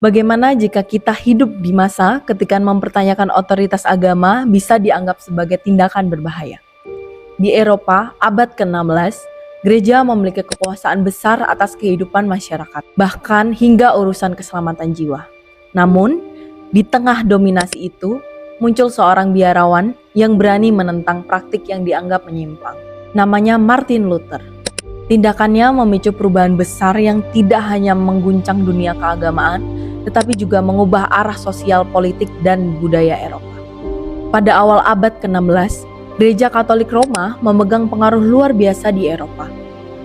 Bagaimana jika kita hidup di masa ketika mempertanyakan otoritas agama bisa dianggap sebagai tindakan berbahaya? Di Eropa, abad ke-16, gereja memiliki kekuasaan besar atas kehidupan masyarakat, bahkan hingga urusan keselamatan jiwa. Namun, di tengah dominasi itu, muncul seorang biarawan yang berani menentang praktik yang dianggap menyimpang. Namanya Martin Luther. Tindakannya memicu perubahan besar yang tidak hanya mengguncang dunia keagamaan, tetapi juga mengubah arah sosial, politik, dan budaya Eropa. Pada awal abad ke-16, Gereja Katolik Roma memegang pengaruh luar biasa di Eropa.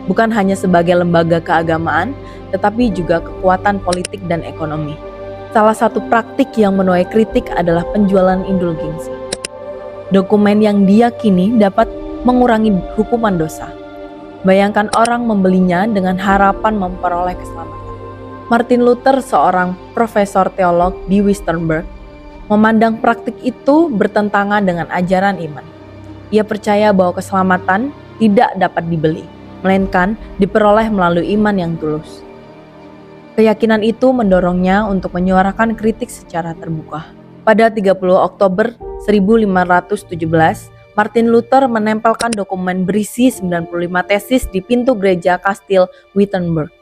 Bukan hanya sebagai lembaga keagamaan, tetapi juga kekuatan politik dan ekonomi. Salah satu praktik yang menuai kritik adalah penjualan indulgensi. Dokumen yang diyakini dapat mengurangi hukuman dosa. Bayangkan orang membelinya dengan harapan memperoleh keselamatan. Martin Luther, seorang profesor teolog di Wittenberg, memandang praktik itu bertentangan dengan ajaran iman. Ia percaya bahwa keselamatan tidak dapat dibeli, melainkan diperoleh melalui iman yang tulus. Keyakinan itu mendorongnya untuk menyuarakan kritik secara terbuka. Pada 30 Oktober 1517, Martin Luther menempelkan dokumen berisi 95 tesis di pintu gereja Kastil Wittenberg.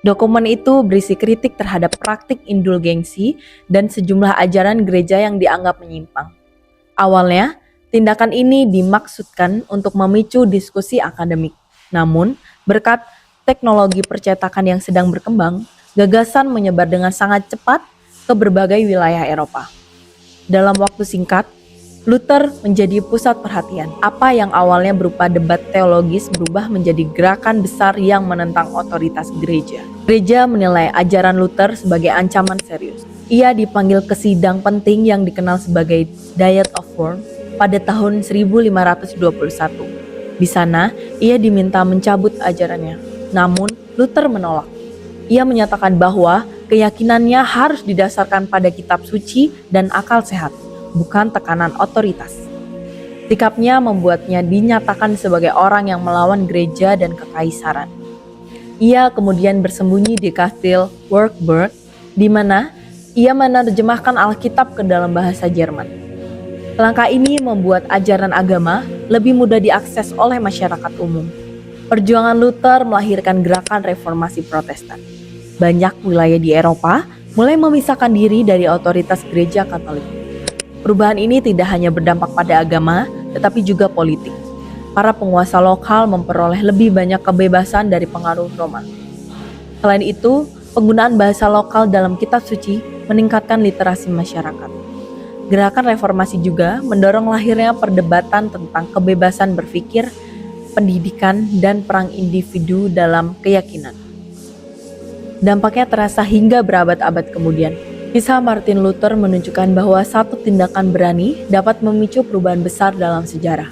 Dokumen itu berisi kritik terhadap praktik indulgensi dan sejumlah ajaran gereja yang dianggap menyimpang. Awalnya, tindakan ini dimaksudkan untuk memicu diskusi akademik. Namun, berkat teknologi percetakan yang sedang berkembang, gagasan menyebar dengan sangat cepat ke berbagai wilayah Eropa. Dalam waktu singkat, Luther menjadi pusat perhatian. Apa yang awalnya berupa debat teologis berubah menjadi gerakan besar yang menentang otoritas gereja. Gereja menilai ajaran Luther sebagai ancaman serius. Ia dipanggil ke sidang penting yang dikenal sebagai Diet of Worms pada tahun 1521. Di sana, ia diminta mencabut ajarannya. Namun, Luther menolak. Ia menyatakan bahwa keyakinannya harus didasarkan pada kitab suci dan akal sehat, bukan tekanan otoritas. Sikapnya membuatnya dinyatakan sebagai orang yang melawan gereja dan kekaisaran. Ia kemudian bersembunyi di Kastil Wartburg, di mana ia menerjemahkan Alkitab ke dalam bahasa Jerman. Langkah ini membuat ajaran agama lebih mudah diakses oleh masyarakat umum. Perjuangan Luther melahirkan gerakan reformasi Protestan. Banyak wilayah di Eropa mulai memisahkan diri dari otoritas gereja Katolik. Perubahan ini tidak hanya berdampak pada agama, tetapi juga politik. Para penguasa lokal memperoleh lebih banyak kebebasan dari pengaruh Roma. Selain itu, penggunaan bahasa lokal dalam kitab suci meningkatkan literasi masyarakat. Gerakan reformasi juga mendorong lahirnya perdebatan tentang kebebasan berpikir, pendidikan, dan perang individu dalam keyakinan. Dampaknya terasa hingga berabad-abad kemudian. Kisah Martin Luther menunjukkan bahwa satu tindakan berani dapat memicu perubahan besar dalam sejarah.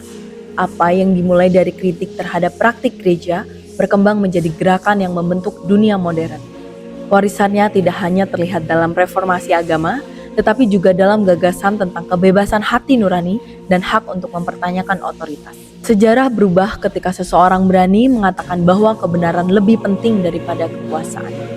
Apa yang dimulai dari kritik terhadap praktik gereja berkembang menjadi gerakan yang membentuk dunia modern. Warisannya tidak hanya terlihat dalam reformasi agama, tetapi juga dalam gagasan tentang kebebasan hati nurani dan hak untuk mempertanyakan otoritas. Sejarah berubah ketika seseorang berani mengatakan bahwa kebenaran lebih penting daripada kekuasaan.